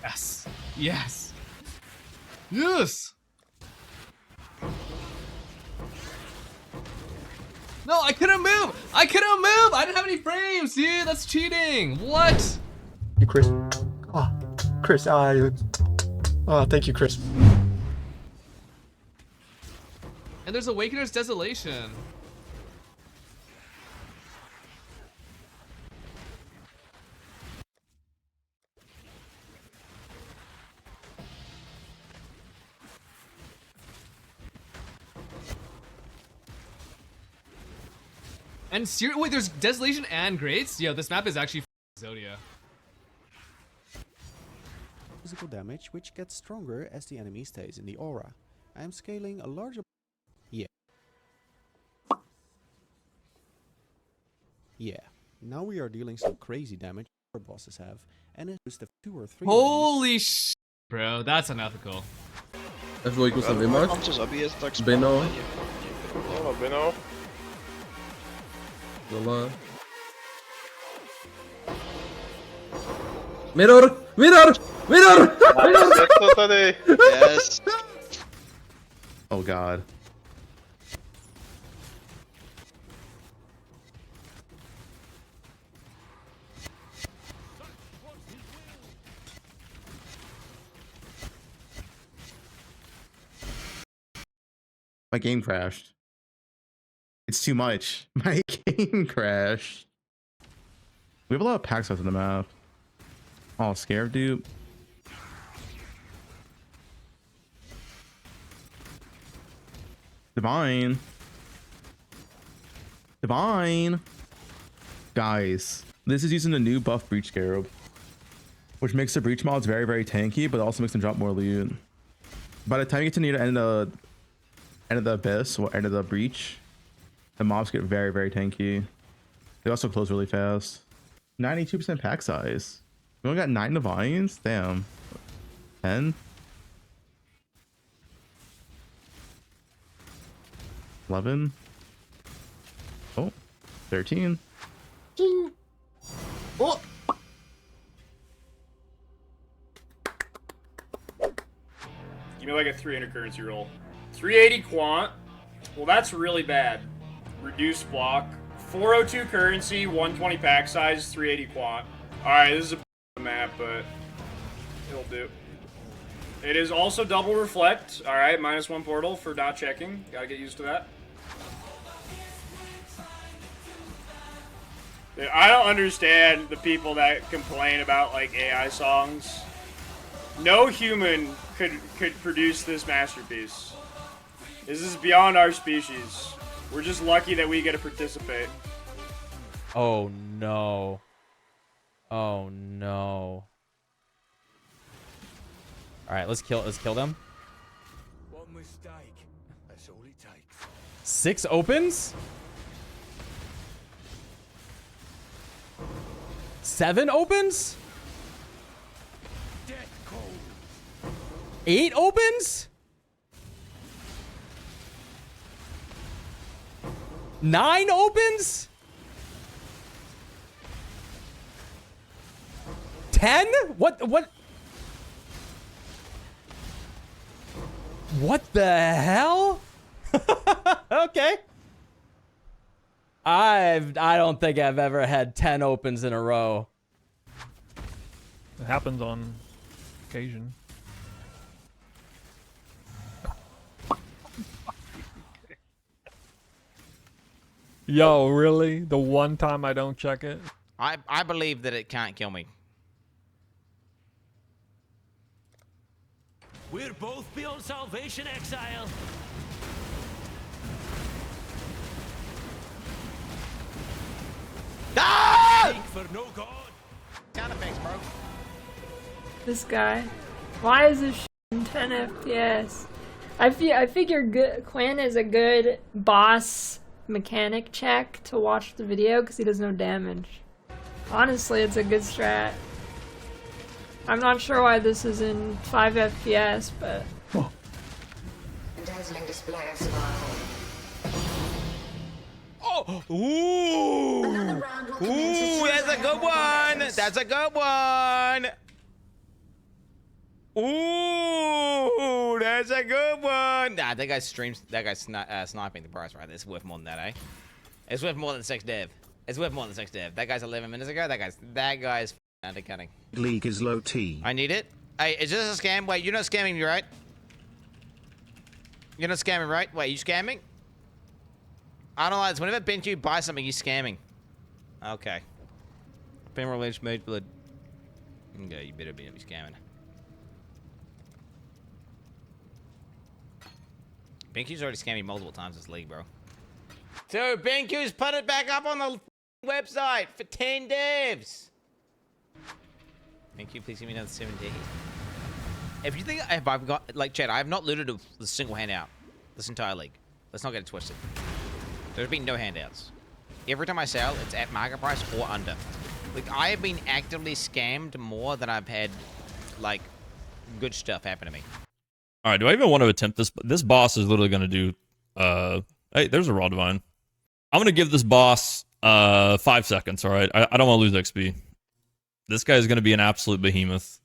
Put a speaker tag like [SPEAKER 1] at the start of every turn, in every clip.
[SPEAKER 1] Yes. Yes. Yes. No, I couldn't move. I couldn't move. I didn't have any frames, dude. That's cheating. What?
[SPEAKER 2] Hey, Chris. Oh, Chris. Oh, thank you, Chris.
[SPEAKER 1] And there's Awakener's Desolation. And wait, there's Desolation and Greats? Yo, this map is actually Zodia.
[SPEAKER 3] Physical damage, which gets stronger as the enemy stays in the aura. I am scaling a larger... Yeah. Yeah. Now we are dealing some crazy damage our bosses have, and it's just 2 or 3
[SPEAKER 1] Holy sh... Bro, that's unethical.
[SPEAKER 4] Even wil ik ons dan weer maken? Benno.
[SPEAKER 5] Oh, Benno.
[SPEAKER 4] Lala. Mirror! Mirror! Mirror!
[SPEAKER 5] Yes.
[SPEAKER 6] Oh god. My game crashed. It's too much. My game crashed. We have a lot of pack size on the map. Oh, scared dude. Divine. Divine. Guys, this is using the new buff Breach Scarab, which makes the Breach mods very, very tanky, but also makes them drop more loot. By the time you get to near the end of the Abyss or end of the Breach, the mobs get very, very tanky. They also close really fast. 92% pack size. We only got 9 Divines? Damn. 10? 11? Oh, 13. Oh!
[SPEAKER 7] Give me like a 300 currency roll. 380 quant. Well, that's really bad. Reduced block. 402 currency, 120 pack size, 380 quant. Alright, this is a map, but it'll do. It is also double reflect. Alright, -1 portal for not checking. Gotta get used to that. Dude, I don't understand the people that complain about like AI songs. No human could produce this masterpiece. This is beyond our species. We're just lucky that we get to participate.
[SPEAKER 8] Oh no. Oh no. Alright, let's kill them.
[SPEAKER 9] One mistake. That's all it takes.
[SPEAKER 8] 6 opens? 7 opens? 8 opens? 9 opens? 10? What? What the hell? Okay. I don't think I've ever had 10 opens in a row.
[SPEAKER 10] It happens on occasion. Yo, really? The one time I don't check it?
[SPEAKER 11] I believe that it can't kill me.
[SPEAKER 9] We're both beyond salvation, Exile.
[SPEAKER 11] Ah!
[SPEAKER 9] Seek for no god.
[SPEAKER 11] Sound effects, bro.
[SPEAKER 12] This guy. Why is this in 10 FPS? I figure Quinn is a good boss mechanic check to watch the video because he does no damage. Honestly, it's a good strat. I'm not sure why this is in 5 FPS, but...
[SPEAKER 13] Dazzling display of survival.
[SPEAKER 11] Oh! Ooh! Ooh, that's a good one! That's a good one! Ooh, that's a good one. Nah, that guy's sniping the price right there. It's worth more than that, eh? It's worth more than 6 dev. It's worth more than 6 dev. That guy's 11 minutes ago. That guy's undercutting.
[SPEAKER 3] League is low T.
[SPEAKER 11] I need it. Hey, is this a scam? Wait, you're not scamming me, right? You're not scamming, right? Wait, you scamming? I don't like this. Whenever BenQ buys something, he's scamming. Okay. Been released, made blood. Okay, you better be scamming. BenQ's already scammed me multiple times this league, bro. So, BenQ's put it back up on the website for 10 devs. BenQ, please give me another 7 days. If you think if I've got, like, Chad, I have not looted a single handout this entire league. Let's not get it twisted. There's been no handouts. Every time I sell, it's at market price or under. Like, I have been actively scammed more than I've had, like, good stuff happen to me.
[SPEAKER 10] All right, do I even want to attempt this? This boss is literally going to do... hey, there's a Raw Divine. I'm going to give this boss 5 seconds, all right? I don't want to lose XP. This guy is going to be an absolute behemoth.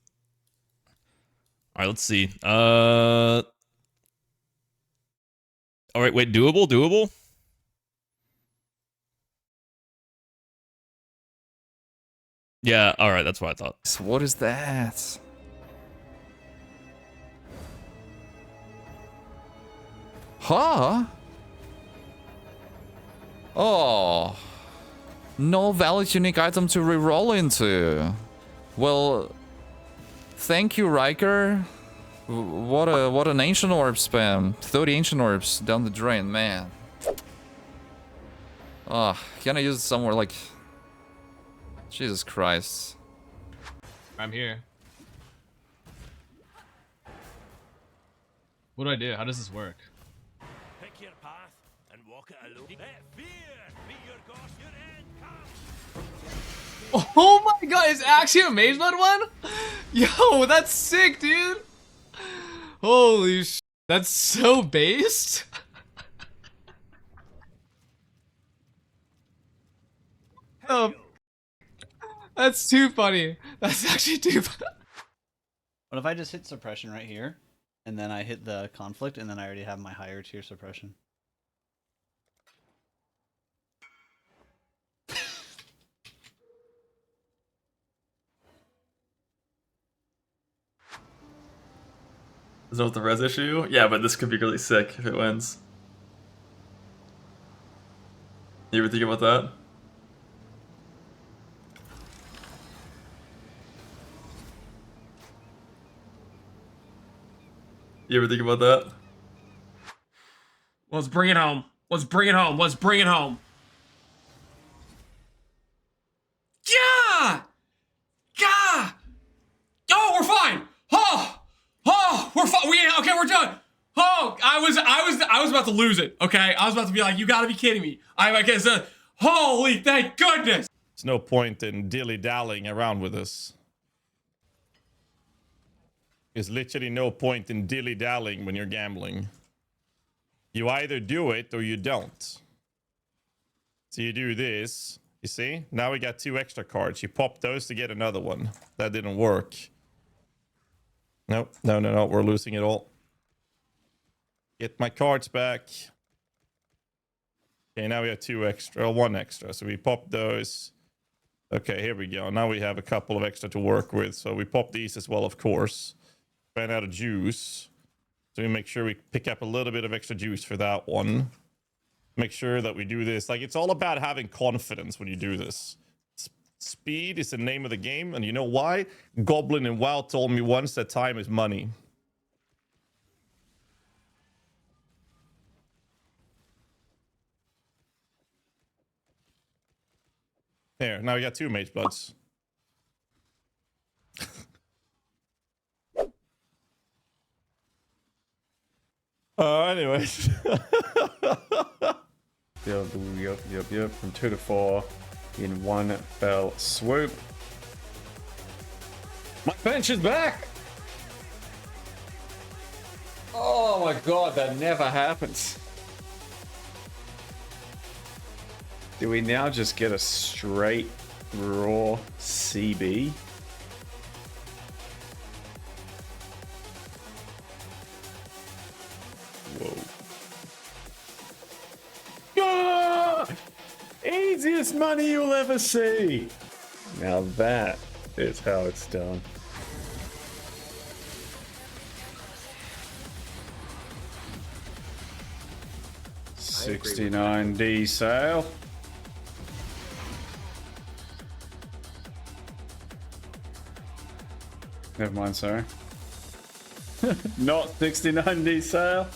[SPEAKER 10] All right, let's see. All right, wait, doable? Yeah, all right, that's what I thought.
[SPEAKER 1] So what is that? Huh? Oh. No valid unique item to reroll into. Well, thank you, Riker. What an ancient orb spam. 30 ancient orbs down the drain, man. Oh, can I use it somewhere like... Jesus Christ. I'm here. What do I do? How does this work?
[SPEAKER 9] Pick your path and walk it alone. Let fear be your ghost, your end comes.
[SPEAKER 1] Oh my god, it's actually a Mage Blood one? Yo, that's sick, dude. Holy sh... That's so based. Oh, that's too funny. That's actually too funny.
[SPEAKER 13] What if I just hit suppression right here, and then I hit the conflict, and then I already have my higher tier suppression?
[SPEAKER 14] Is that the res issue? Yeah, but this could be really sick if it wins. You ever think about that? You ever think about that?
[SPEAKER 15] Let's bring it home. Let's bring it home. Let's bring it home. Yeah! Yeah! Oh, we're fine. Oh, we're fine. Okay, we're done. Oh, I was about to lose it. Okay, I was about to be like, you gotta be kidding me. I guess. Holy, thank goodness.
[SPEAKER 16] There's no point in dilly-dallying around with this. There's literally no point in dilly-dallying when you're gambling. You either do it or you don't. So you do this. You see? Now we got 2 extra cards. You pop those to get another one. That didn't work. Nope. No. We're losing it all. Get my cards back. Okay, now we have 2 extra. 1 extra. So we pop those. Okay, here we go. Now we have a couple of extra to work with. So we pop these as well, of course. Ran out of juice. So we make sure we pick up a little bit of extra juice for that one. Make sure that we do this. Like, it's all about having confidence when you do this. Speed is the name of the game. And you know why? Goblin and WoW told me once that time is money. There, now we got 2 Mage Bloods. Anyways.
[SPEAKER 17] Yep. From 2 to 4 in one fell swoop. My bench is back! Oh my god, that never happens. Do we now just get a straight raw CB? easiest money you'll ever see. Now that is how it's done. $69D sale. Never mind, sorry. Not 69D sale.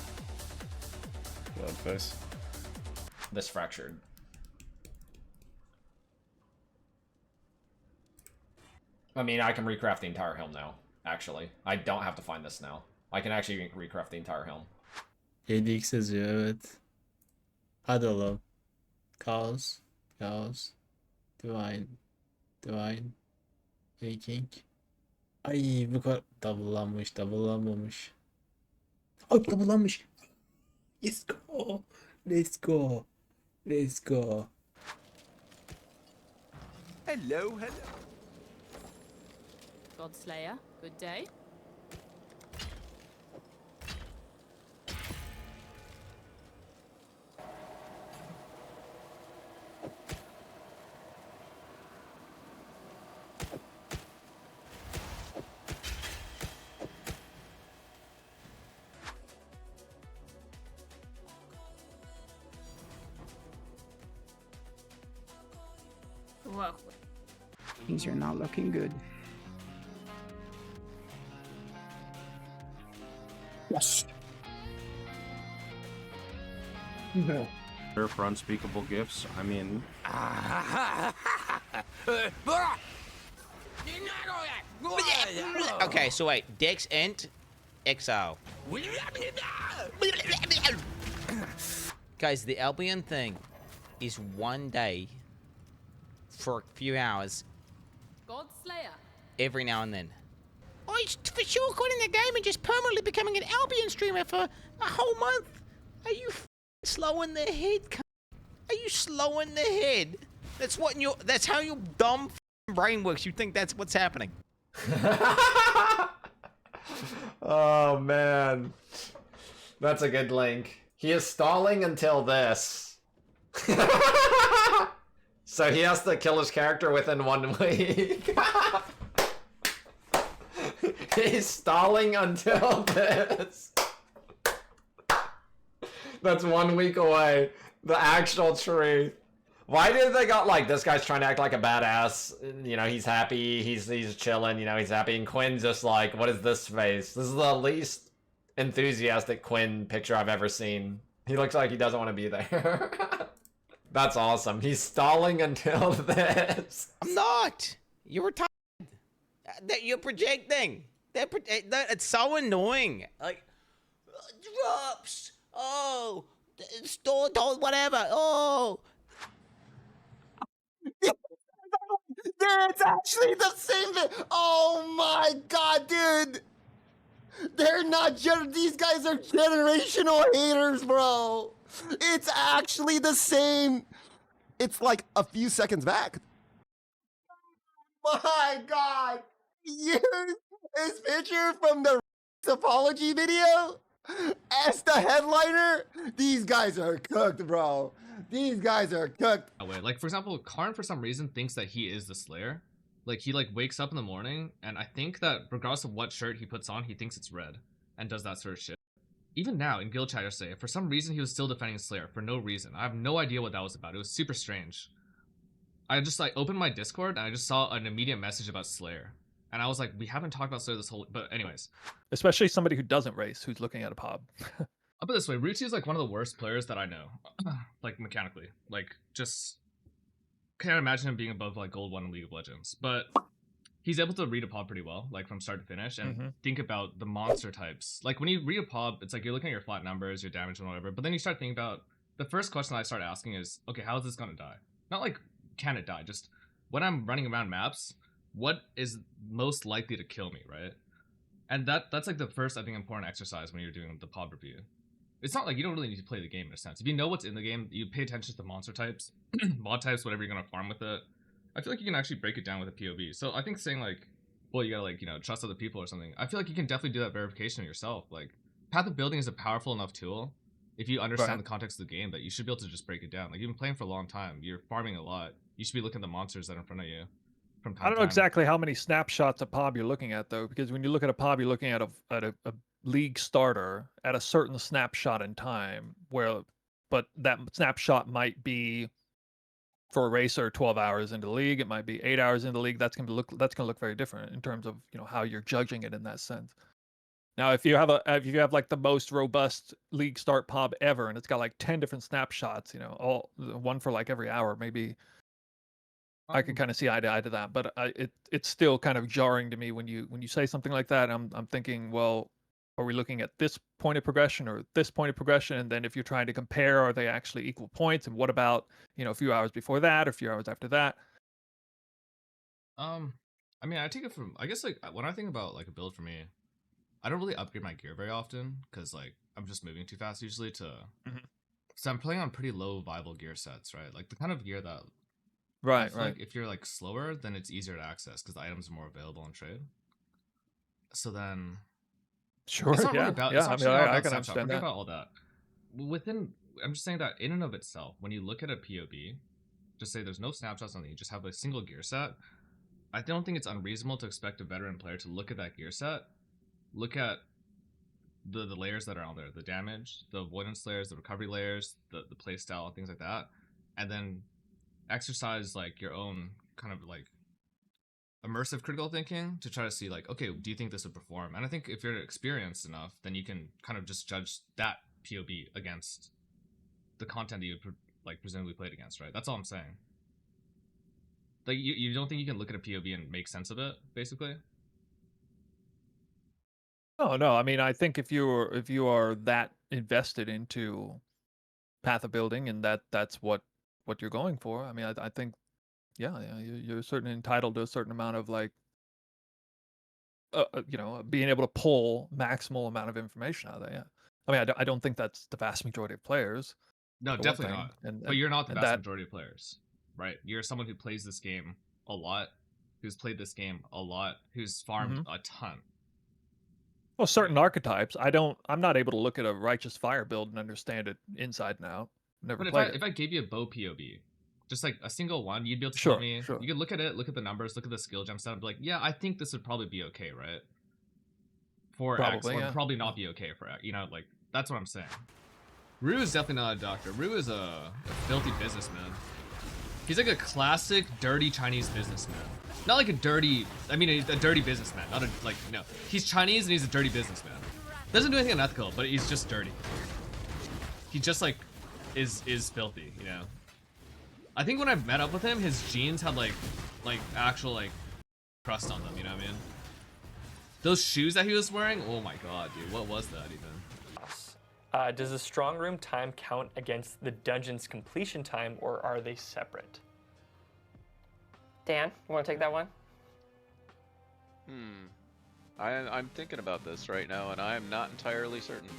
[SPEAKER 17] Bloodface.
[SPEAKER 1] This fractured. I mean, I can recraft the entire helm now, actually. I don't have to find this now. I can actually recraft the entire helm.
[SPEAKER 18] 7x yazıyor, evet. Hadi oğlum. Chaos. Chaos. Divine. Divine. Viking. Ay bu kadar. Double'lanmış. Double'lanmamış. Ay double'lanmış. Let's go. Let's go. Let's go.
[SPEAKER 19] Hello, hello.
[SPEAKER 20] Godslayer, good day. Well,
[SPEAKER 21] Things are not looking good.
[SPEAKER 2] Yes.
[SPEAKER 17] No. For unspeakable gifts, I mean.
[SPEAKER 11] Okay, so wait, Dex Ent Exile. Guys, the Albion thing is 1 day for a few hours
[SPEAKER 20] Godslayer.
[SPEAKER 11] every now and then. I for sure got in the game and just permanently becoming an Albion streamer for a whole month. Are you slow in the head? Are you slow in the head? That's what your. That's how your dumb brain works. You think that's what's happening.
[SPEAKER 1] Oh man, that's a good link. He is stalling until this. So he has to kill his character within 1 week. He's stalling until this. That's 1 week away. The actual truth. Why did they got like, this guy's trying to act like a badass, you know, he's happy, he's chilling, you know, he's happy, and Quinn's just like, what is this face? This is the least enthusiastic Quinn picture I've ever seen. He looks like he doesn't want to be there. That's awesome. He's stalling until this.
[SPEAKER 11] I'm not. You're retarded. That you're projecting. It's so annoying. Like drops. Oh, store told whatever. Oh.
[SPEAKER 22] It's actually the same thing. Oh my god, dude. They're not these guys are generational haters, bro. It's actually the same. It's like a few seconds back. My god. Use this picture from the apology video as the headliner. These guys are cooked, bro. These guys are cooked.
[SPEAKER 23] Like, for example, Karn for some reason thinks that he is the Slayer. Like, he like wakes up in the morning, and I think that regardless of what shirt he puts on, he thinks it's red and does that sort of shit. Even now in guild chat yesterday, for some reason he was still defending Slayer for no reason. I have no idea what that was about. It was super strange. I just like opened my Discord and I just saw an immediate message about Slayer. And I was like, we haven't talked about Slayer this whole, but anyways.
[SPEAKER 24] Especially somebody who doesn't race, who's looking at a pub.
[SPEAKER 23] I'll put it this way, Ruetoo is like one of the worst players that I know. Like mechanically. Like just can't imagine him being above like gold 1 in League of Legends. But he's able to read a pod pretty well, like from start to finish, and think about the monster types. Like when you read a pod, it's like you're looking at your flat numbers, your damage and whatever, but then you start thinking about, the first question I start asking is, okay, how is this gonna die? Not like, can it die? Just, when I'm running around maps, what is most likely to kill me, right? And that's like the first, I think, important exercise when you're doing the pod review. It's not like you don't really need to play the game in a sense. If you know what's in the game, you pay attention to the monster types, mod types, whatever you're gonna farm with it. I feel like you can actually break it down with a POV. So I think saying like, well, you gotta like, you know, trust other people or something. I feel like you can definitely do that verification yourself. Like, Path of Building is a powerful enough tool. if you understand
[SPEAKER 24] Right.
[SPEAKER 23] the context of the game, that you should be able to just break it down. Like you've been playing for a long time, you're farming a lot. You should be looking at the monsters that are in front of you from time
[SPEAKER 24] I don't
[SPEAKER 23] to
[SPEAKER 24] know
[SPEAKER 23] time.
[SPEAKER 24] exactly how many snapshots of POB you're looking at though, because when you look at a POB, you're looking at a league starter at a certain snapshot in time, but that snapshot might be for a racer 12 hours into the league. It might be 8 hours into the league. That's gonna look very different in terms of how you're judging it in that sense. Now, if you have like the most robust league start POB ever, and it's got like 10 different snapshots, all one for like every hour, maybe I could kind of see eye to eye to that. But it's still kind of jarring to me when you say something like that. I'm thinking, well, are we looking at this point of progression or this point of progression? And then if you're trying to compare, are they actually equal points? And what about a few hours before that or a few hours after that?
[SPEAKER 23] I mean, I take it from, I guess, like when I think about like a build for me, I don't really upgrade my gear very often because like I'm just moving too fast usually to. So I'm playing on pretty low viable gear sets, right? Like the kind of gear that.
[SPEAKER 24] Right.
[SPEAKER 23] Like if you're like slower, then it's easier to access because the items are more available in trade. So then.
[SPEAKER 24] Sure.
[SPEAKER 23] It's not really about, it's
[SPEAKER 24] I
[SPEAKER 23] not
[SPEAKER 24] mean,
[SPEAKER 23] really
[SPEAKER 24] I
[SPEAKER 23] about
[SPEAKER 24] can
[SPEAKER 23] snapshot.
[SPEAKER 24] understand
[SPEAKER 23] Forget
[SPEAKER 24] that.
[SPEAKER 23] about all that. I'm just saying that in and of itself, when you look at a POB, just say there's no snapshots on it, you just have a single gear set. I don't think it's unreasonable to expect a veteran player to look at that gear set, look at the layers that are on there, the damage, the avoidance layers, the recovery layers, the play style, things like that, and then exercise like your own kind of like immersive critical thinking to try to see like, okay, do you think this would perform? And I think if you're experienced enough, then you can kind of just judge that POB against the content that you like presumably played against, right? That's all I'm saying. Like you don't think you can look at a POB and make sense of it, basically?
[SPEAKER 24] No. I mean, I think if you are that invested into path of building and that's what you're going for, I mean, I think, yeah, you're certainly entitled to a certain amount of like, being able to pull maximal amount of information out of that. Yeah, I mean, I don't think that's the vast majority of players.
[SPEAKER 23] No,
[SPEAKER 24] for one
[SPEAKER 23] definitely
[SPEAKER 24] thing.
[SPEAKER 23] not. But you're not the vast
[SPEAKER 24] that,
[SPEAKER 23] majority of players, right? You're someone who plays this game a lot, who's played this game a lot, who's farmed a ton.
[SPEAKER 24] Well, certain archetypes, I'm not able to look at a Righteous Fire build and understand it inside and out. Never
[SPEAKER 23] But
[SPEAKER 24] played it.
[SPEAKER 23] if I gave you a bow POB, just like a single one, you'd be able to
[SPEAKER 24] Sure,
[SPEAKER 23] tell me.
[SPEAKER 24] sure.
[SPEAKER 23] You could look at it, look at the numbers, look at the skill gem set, and be like, yeah, I think this would probably be okay, right? For X,
[SPEAKER 24] Probably,
[SPEAKER 23] or
[SPEAKER 24] yeah.
[SPEAKER 23] probably not be okay for X. Like that's what I'm saying. Rue is definitely not a doctor. Rue is a filthy businessman. He's like a classic dirty Chinese businessman. Not like a dirty, I mean a dirty businessman. Not a, like, no. He's Chinese and he's a dirty businessman. Doesn't do anything unethical, but he's just dirty. He just like is filthy, I think when I met up with him, his jeans had like actual like crust on them, you know what I mean? Those shoes that he was wearing, oh my god, dude, what was that even?
[SPEAKER 4] Does the strong room time count against the dungeon's completion time, or are they separate? Dan, you want to take that one?
[SPEAKER 5] I'm thinking about this right now, and I am not entirely certain.